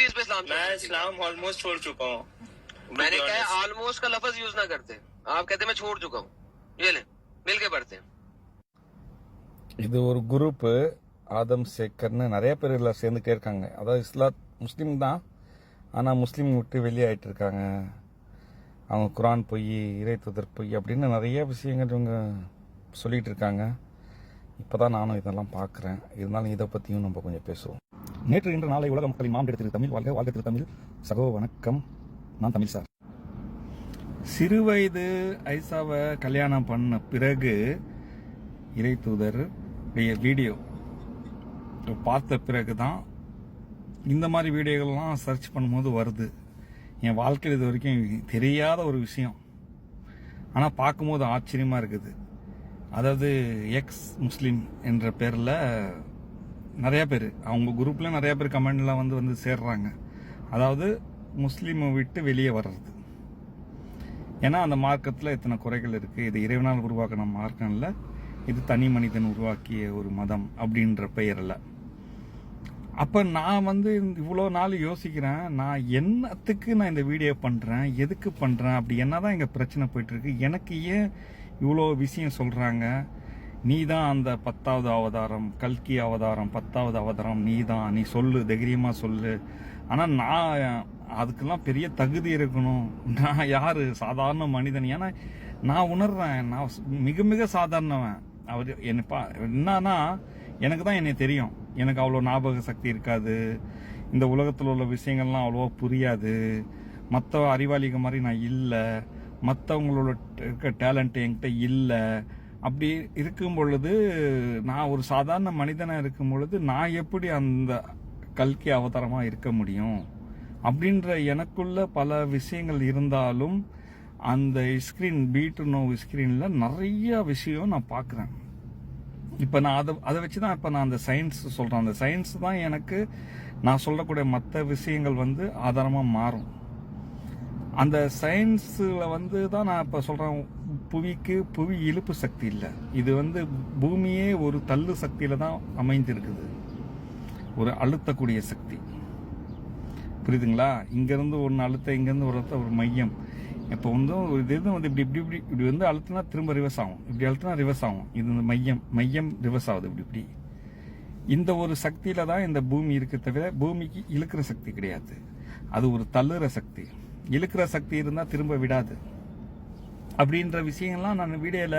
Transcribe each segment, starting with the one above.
चीज पे इस्लाम? मैं इस्लाम ऑलमोस्ट छोड़ चुका हूँ। मैंने कहा ऑलमोस्ट का लफ्ज यूज ना करते, आप कहते मैं छोड़ चुका हूँ। ये ले मिल के पढ़ते हैं. இது ஒரு குரூப்பு ஆதம் சேக்கர்னு நிறைய பேர் இதில் சேர்ந்துட்டே இருக்காங்க. அதாவது முஸ்லீம் தான், ஆனால் முஸ்லீம் விட்டு வெளியாகிட்டு இருக்காங்க. அவங்க குரான் பொய், இறை தூதர் பொய் அப்படின்னு நிறைய விஷயங்கள் இவங்க சொல்லிகிட்டு இருக்காங்க. இப்போ தான் நானும் இதெல்லாம் பார்க்குறேன். இருந்தாலும் இதை பற்றியும் நம்ம கொஞ்சம் பேசுவோம். நேற்று இன்று நாளை உலக மக்களின் மாண்பு திரு தமிழ் வாழ்க, வாழ்க திரு தமிழ். சகோ வணக்கம், நான் தமிழ் சார். சிறு வயது ஐசாவை கல்யாணம் பண்ண பிறகு இறை தூதர் வீடியோ பார்த்த பிறகு தான் இந்த மாதிரி வீடியோகள்லாம் சர்ச் பண்ணும்போது வருது. என் வாழ்க்கையில் இது வரைக்கும் தெரியாத ஒரு விஷயம், ஆனால் பார்க்கும்போது ஆச்சரியமாக இருக்குது. அதாவது எக்ஸ் முஸ்லீம் என்ற பேரில் நிறைய பேர், அவங்க குரூப்பில் நிறைய பேர் கமெண்ட்லாம் வந்து சேர்றாங்க. அதாவது முஸ்லீமை விட்டு வெளியே வர்றது. ஏன்னா அந்த மார்க்கத்தில் இத்தனை குறைகள் இருக்குது, இது இறைவனால் உருவாக்கின மார்க்கம் இல்லை, இது தனி மனிதன் உருவாக்கிய ஒரு மதம் அப்படின்ற பெயரில். அப்போ நான் இவ்வளோ நாள் யோசிக்கிறேன், நான் என்னத்துக்கு நான் இந்த வீடியோ பண்ணுறேன், எதுக்கு பண்ணுறேன், அப்படி என்ன தான் எங்கள் பிரச்சனை போயிட்டுருக்கு, எனக்கு ஏன் இவ்வளோ விஷயம் சொல்கிறாங்க. நீ தான் அந்த 10வது அவதாரம், கல்கி அவதாரம், 10வது அவதாரம் நீ தான், நீ சொல்லு, தைரியமாக சொல்லு. ஆனால் நான் அதுக்கெல்லாம் பெரிய தகுதி இருக்கணும். நான் யார், சாதாரண மனிதன். ஏன்னா நான் உணர்றேன், நான் மிக மிக சாதாரணவன். அவர் என்னன்னா எனக்கு தான் என்னை தெரியும், எனக்கு அவ்வளோ ஞாபக சக்தி இருக்காது, இந்த உலகத்தில் உள்ள விஷயங்கள்லாம் அவ்வளோவா புரியாது, மற்ற அறிவாளிக மாதிரி நான் இல்லை, மற்றவங்களோட இருக்க டேலண்ட் என்கிட்ட இல்லை. அப்படி இருக்கும் பொழுது, நான் ஒரு சாதாரண மனிதனாக இருக்கும் பொழுது நான் எப்படி அந்த கல்கி அவதாரமாக இருக்க முடியும் அப்படின்ற எனக்குள்ள பல விஷயங்கள் இருந்தாலும், அந்த ஸ்க்ரீன் பீட் நோ ஸ்க்ரீனில் நிறைய விஷயம் நான் பார்க்குறேன். இப்போ நான் அதை வச்சு தான் இப்போ நான் அந்த சயின்ஸ் சொல்கிறேன். அந்த சயின்ஸ் தான் எனக்கு நான் சொல்லக்கூடிய மற்ற விஷயங்கள் ஆதாரமாக மாறும். அந்த சயின்ஸில் தான் நான் இப்போ சொல்கிறேன், புவி இழுப்பு சக்தி இல்லை, இது பூமியே ஒரு தள்ளு சக்தியில் தான் அமைந்திருக்குது, ஒரு அழுத்தக்கூடிய சக்தி. புரியுதுங்களா? இங்கேருந்து ஒன்று அழுத்த, இங்கேருந்து ஒரு மையம். இப்போ ஒரு இது இப்படி இப்படி இப்படி இப்படி அழுத்தினா திரும்ப ரிவர்ஸ் ஆகும், இப்படி அழுத்தினா ரிவர்ஸ் ஆகும். இது மையம் ரிவர்ஸ் ஆகுது இப்படி இப்படி. இந்த ஒரு சக்தியில தான் இந்த பூமி இருக்கு, தவிர பூமிக்கு இழுக்கிற சக்தி கிடையாது. அது ஒரு தள்ளுற சக்தி. இழுக்கிற சக்தி இருந்தால் திரும்ப விடாது. அப்படின்ற விஷயங்கள்லாம் நான் வீடியோல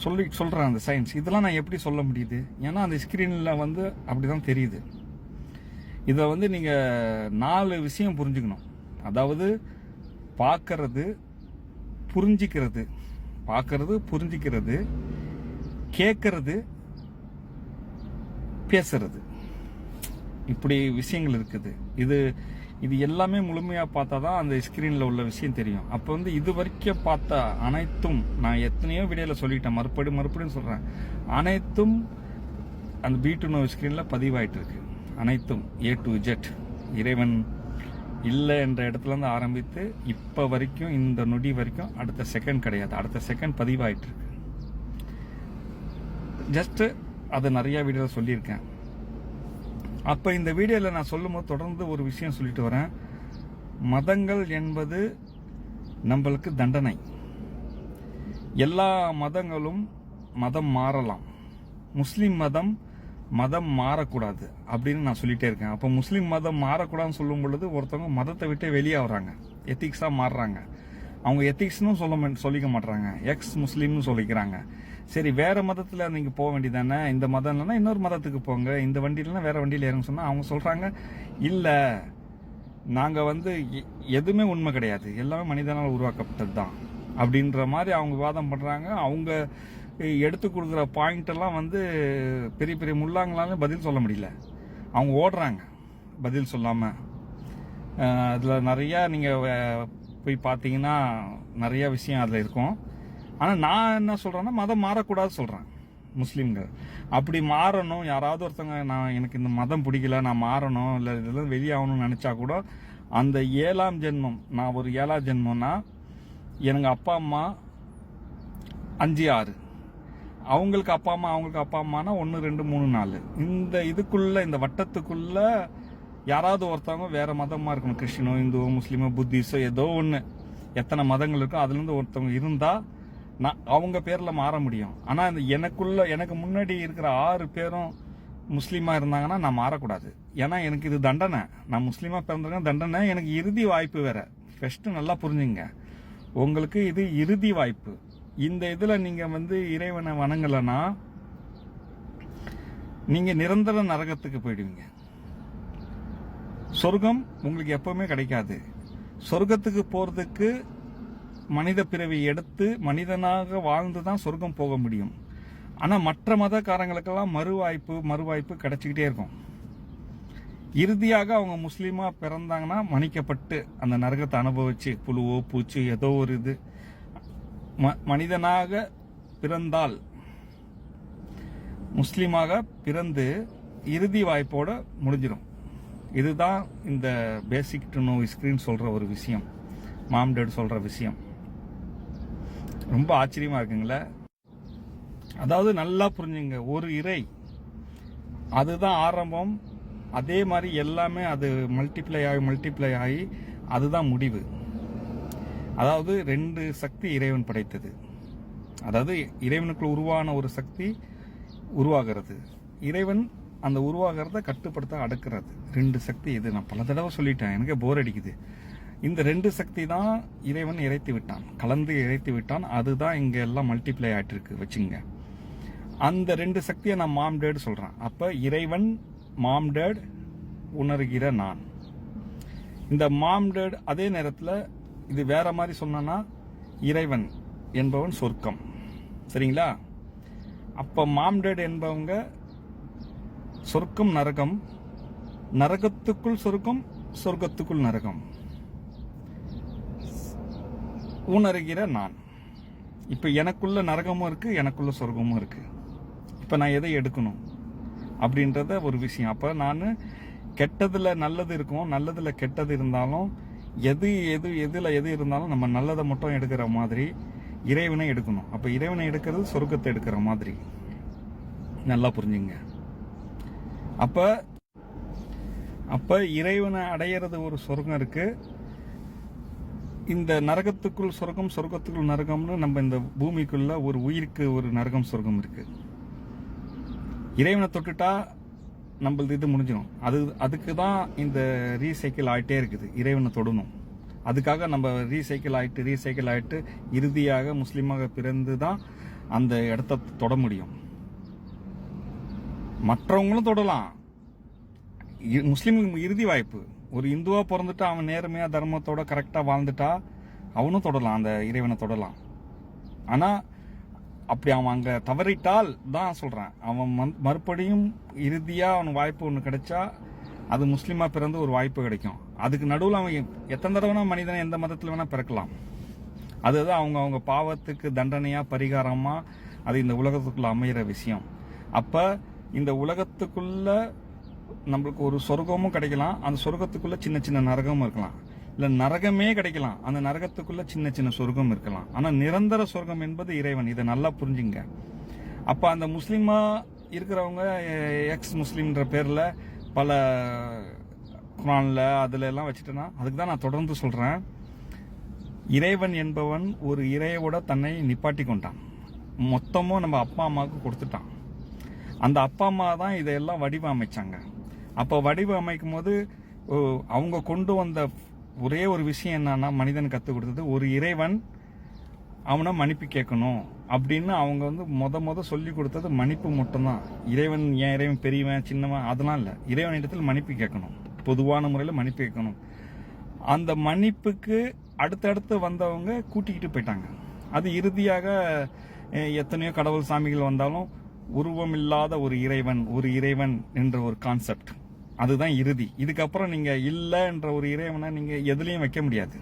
சொல்றேன். அந்த சயின்ஸ் இதெல்லாம் நான் எப்படி சொல்ல முடியுது? ஏன்னா அந்த ஸ்கிரீன்ல அப்படிதான் தெரியுது. இதை நீங்க 4 விஷயம் புரிஞ்சுக்கணும். அதாவது பார்க்கறது, புரிஞ்சிக்கிறது, கேட்கறது, பேசுறது, இப்படி விஷயங்கள் இருக்குது. இது எல்லாமே முழுமையா பார்த்தா தான் அந்த ஸ்கிரீன்ல உள்ள விஷயம் தெரியும். அப்போ இது வரைக்கும் பார்த்த அனைத்தும், நான் எத்தனையோ வீடியோல சொல்லிட்டேன், மறுபடியும் சொல்றேன், அனைத்தும் அந்த B2 ஸ்கிரீன்ல பதிவாயிட்டு இருக்கு. அனைத்தும் A to Z. இறைவன் இல்லை என்ற இடத்துல இருந்து ஆரம்பித்து இப்போ வரைக்கும், இந்த நொடி வரைக்கும் அடுத்த செகண்ட் கிடையாது, அடுத்த செகண்ட் பதிவாயிட்டு இருக்கு. ஜஸ்ட் அதை நிறைய வீடியோவில் சொல்லியிருக்கேன். அப்போ இந்த வீடியோவில் நான் சொல்லும்போது தொடர்ந்து ஒரு விஷயம் சொல்லிட்டு வரேன். மதங்கள் என்பது நம்மளுக்கு தண்டனை. எல்லா மதங்களும் மதம் மாறலாம், முஸ்லிம் மதம் மாறக்கூடாது அப்படின்னு நான் சொல்லிட்டே இருக்கேன். அப்போ முஸ்லீம் மதம் மாறக்கூடாதுன்னு சொல்லும் பொழுது ஒருத்தவங்க மதத்தை விட்டு வெளியே வர்றாங்க, எத்திக்ஸாக மாறுறாங்க. அவங்க எத்திக்ஸ்னு சொல்லிக்க மாட்டாங்க, எக்ஸ் முஸ்லீம்னு சொல்லிக்கிறாங்க. சரி, வேற மதத்தில் நீங்கள் போக வேண்டியதானே, இந்த மதம் இல்லைன்னா இன்னொரு மதத்துக்கு போங்க, இந்த வண்டியிலனா வேற வண்டியில் ஏறுங்க சொன்னால் அவங்க சொல்கிறாங்க, இல்லை நாங்கள் எதுவுமே உண்மை கிடையாது, எல்லாமே மனிதனால் உருவாக்கப்பட்டது தான் அப்படின்ற மாதிரி அவங்க வாதம் பண்ணுறாங்க. அவங்க எடுத்து கொடுக்குற பாயிண்ட் எல்லாம் பெரிய பெரிய முள்ளாங்களால பதில் சொல்ல முடியல, அவங்க ஓடுறாங்க பதில் சொல்லாமல். அதில் நிறையா நீங்கள் போய் பார்த்தீங்கன்னா நிறையா விஷயம் அதில் இருக்கும். ஆனால் நான் என்ன சொல்கிறேன்னா, மதம் மாறக்கூடாது சொல்கிறேன். முஸ்லீம்கள் அப்படி மாறணும், யாராவது ஒருத்தவங்க எனக்கு இந்த மதம் பிடிக்கல, நான் மாறணும், இல்லை இதெல்லாம் வெளியாகணும்னு நினச்சா கூட, அந்த 7ஆம் ஜென்மம், நான் ஒரு 7ஆம் ஜென்மம்னா எனக்கு அப்பா அம்மா 5 6, அவங்களுக்கு அப்பா அம்மானா 1 2 3 4, இந்த இதுக்குள்ள, இந்த வட்டத்துக்குள்ள யாராவது ஒருத்தவங்க வேற மதமாக இருக்கணும், கிறிஸ்டினோ, இந்துவோ, முஸ்லீமோ, புத்திஸோ, ஏதோ ஒன்று, எத்தனை மதங்கள் இருக்கோ அதுலேருந்து ஒருத்தவங்க இருந்தால் நான் அவங்க பேரில் மாற முடியும். ஆனால் இந்த எனக்கு முன்னாடி இருக்கிற 6 பேரும் முஸ்லீமாக இருந்தாங்கன்னா நான் மாறக்கூடாது. ஏன்னா எனக்கு இது தண்டனை. நான் முஸ்லீமாக பிறந்திருக்கேன், தண்டனை. எனக்கு இறுதி வாய்ப்பு வேற. ஃபஸ்ட்டு நல்லா புரிஞ்சுங்க, உங்களுக்கு இது இறுதி வாய்ப்பு. இந்த இதில் நீங்கள் இறைவனை வணங்கலைன்னா நீங்கள் நிரந்தர நரகத்துக்கு போயிடுவீங்க. சொர்க்கம் உங்களுக்கு எப்பவுமே கிடைக்காது. சொர்க்கத்துக்கு போகிறதுக்கு மனித பிறவி எடுத்து மனிதனாக வாழ்ந்து தான் சொர்க்கம் போக முடியும். ஆனால் மற்ற மதக்காரங்களுக்கெல்லாம் மறுவாய்ப்பு கிடைச்சிக்கிட்டே இருக்கும். இறுதியாக அவங்க முஸ்லீமாக பிறந்தாங்கன்னா மன்னிக்கப்பட்டு அந்த நரகத்தை அனுபவிச்சு, புழுவோ பூச்சி ஏதோ ஒரு இது, மனிதனாக பிறந்தால் முஸ்லீமாக பிறந்து இறுதி வாய்ப்போட முடிஞ்சிடும். இதுதான் இந்த பேசிக் டு நோ ஸ்கிரீன் சொல்ற ஒரு விஷயம், மாம் டேட் சொல்ற விஷயம். ரொம்ப ஆச்சரியமா இருக்குங்களே. அதாவது நல்லா புரிஞ்சுங்க, ஒரு இறை அதுதான் ஆரம்பம். அதே மாதிரி எல்லாமே அது மல்டிப்ளை ஆகி அதுதான் முடிவு. அதாவது 2 சக்தி இறைவன் படைத்தது. அதாவது இறைவனுக்குள் உருவான ஒரு சக்தி உருவாகிறது, இறைவன் அந்த உருவாகிறத கட்டுப்படுத்த அடக்கிறது. 2 சக்தி. இது நான் பல தடவை சொல்லிட்டேன், எனக்கு போர் அடிக்குது. இந்த 2 சக்தி தான் இறைவன் இறைத்து விட்டான், கலந்து இறைத்து விட்டான். அதுதான் இங்க எல்லாம் மல்டிப்ளை ஆயிட்டு இருக்கு வச்சுங்க. அந்த 2 சக்தியை நான் மாம் டேட் சொல்றேன். அப்ப இறைவன், மாம் டேட், உணர்கிற நான். இந்த மாம் டேட் அதே நேரத்தில் இது வேற மாதிரி சொன்னா இறைவன் என்பவன் சொர்க்கம். சரிங்களா? அப்ப மாம் டேட் என்பவங்க சொர்க்கம் நரகம், நரகத்துக்குள் சொர்க்கம், சொர்க்கத்துக்குள் நரகம். உணர்கிற நான். இப்ப எனக்குள்ள நரகமும் இருக்கு, எனக்குள்ள சொர்க்கமும் இருக்கு. இப்ப நான் எதை எடுக்கணும் அப்படின்றத ஒரு விஷயம். அப்ப நான் கெட்டதுல நல்லது இருக்கும், நல்லதுல கெட்டது இருந்தாலும் எதுல எது இருந்தாலும் நம்ம நல்லதை மட்டும் எடுக்கிற மாதிரி இறைவனை எடுக்கணும். அப்ப இறைவனை எடுக்கிறது சொர்க்கத்தை எடுக்கிற மாதிரி. நல்லா புரிஞ்சுங்க. அப்ப இறைவனை அடையிறது ஒரு சொர்க்கம் இருக்கு. இந்த நரகத்துக்குள் சொர்க்கம், சொர்க்கத்துக்குள் நரகம்னு நம்ம இந்த பூமிக்குள்ள ஒரு உயிருக்கு ஒரு நரகம் சொர்க்கம் இருக்கு. இறைவனை தொட்டுட்டா நம்மளது இது முடிஞ்சிடும். அதுக்கு தான் இந்த ரீசைக்கிள் ஆகிட்டே இருக்குது. இறைவனை தொடணும். அதுக்காக நம்ம ரீசைக்கிள் ஆயிட்டு இறுதியாக முஸ்லீமாக பிறந்து தான் அந்த இடத்த தொட முடியும். மற்றவங்களும் தொடலாம். முஸ்லீமுக்கு இறுதி வாய்ப்பு. ஒரு இந்துவா பிறந்துட்டு அவன் நேர்மையா தர்மத்தோட கரெக்டா வாழ்ந்துட்டா அவனும் தொடலாம், அந்த இறைவனை தொடலாம். ஆனா அப்படி அவன் அங்க தவறிட்டால் தான் சொல்றேன், அவன் மறுபடியும் இறுதியா அவனுக்கு வாய்ப்பு ஒன்று கிடைச்சா அது முஸ்லீமா பிறந்து ஒரு வாய்ப்பு கிடைக்கும். அதுக்கு நடுவில் அவன் எத்தனை தடவை மனிதனை எந்த மதத்தில் வேணா பிறக்கலாம். அதுதான் அவங்க பாவத்துக்கு தண்டனையா பரிகாரமா அது இந்த உலகத்துக்குள்ள அமையிற விஷயம். அப்ப இந்த உலகத்துக்குள்ள நம்மளுக்கு ஒரு சொர்க்கமும் கிடைக்கலாம், அந்த சொர்க்கத்துக்குள்ள சின்ன சின்ன நரகமும் இருக்கலாம், இல்ல நரகமே கிடைக்கலாம், அந்த நரகத்துக்குள்ள சின்ன சின்ன சொர்க்கம் இருக்கலாம். ஆனா நிரந்தர சொர்க்கம் என்பது இறைவன். இதை நல்லா புரிஞ்சுங்க. அப்ப அந்த முஸ்லீமா இருக்கிறவங்க எக்ஸ் முஸ்லீம்ன்ற பேர்ல பல குர்ஆன்ல அதுல எல்லாம் வச்சுட்டேன்னா, அதுக்கு தான் நான் தொடர்ந்து சொல்றேன், இறைவன் என்பவன் ஒரு இறையோட தன்னை நிப்பாட்டி கொண்டான். மொத்தமும் நம்ம அப்பா அம்மாவுக்கு கொடுத்துட்டான். அந்த அப்பா அம்மா தான் இதையெல்லாம் வடிவமைச்சாங்க. அப்போ வடிவமைக்கும் போது அவங்க கொண்டு வந்த ஒரே ஒரு விஷயம் என்னன்னா, மனிதன் கற்றுக் கொடுத்தது, ஒரு இறைவன் அவனை மன்னிப்பு கேட்கணும் அப்படின்னு அவங்க முத சொல்லி கொடுத்தது மன்னிப்பு மட்டும்தான். இறைவன் ஏன் இறைவன் பெரியவன் சின்னவன் அதெல்லாம் இல்லை. இறைவன் இடத்துல மன்னிப்பு கேட்கணும், பொதுவான முறையில் மன்னிப்பு கேட்கணும். அந்த மன்னிப்புக்கு அடுத்தடுத்து வந்தவங்க கூட்டிக்கிட்டு போயிட்டாங்க. அது இறுதியாக எத்தனையோ கடவுள் சாமிகள் வந்தாலும் உருவம் இல்லாத ஒரு இறைவன் என்ற ஒரு கான்செப்ட், அதுதான் இறுதி. இதுக்கப்புறம் நீங்க இல்லைன்ற ஒரு இறைவனை நீங்க எதுலையும் வைக்க முடியாது.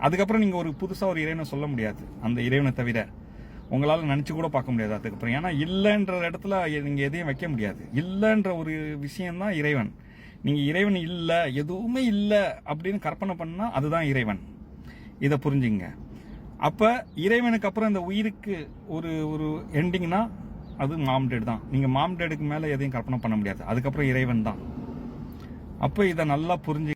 அதுக்கப்புறம் நீங்க ஒரு புதுசா ஒரு இறைவனை சொல்ல முடியாது. அந்த இறைவனை தவிர உங்களால நினைச்சு கூட பார்க்க முடியாது அதுக்கப்புறம். ஏன்னா இல்லைன்ற இடத்துல நீங்க எதையும் வைக்க முடியாது. இல்லைன்ற ஒரு விஷயம்தான் இறைவன். நீங்க இறைவன் இல்ல, எதுவுமே இல்ல அப்படின்னு கற்பனை பண்ணா அதுதான் இறைவன். இதை புரிஞ்சுங்க. அப்ப இறைவனுக்கு அப்புறம் இந்த உயிருக்கு ஒரு ஒரு எண்டிங்னா அது மாம் டேட் தான். நீங்க மாம் டேடுக்கு மேல எதையும் கற்பனை பண்ண முடியாது. அதுக்கப்புறம் இறைவன் தான். அப்போ இதை நல்லா புரிஞ்சு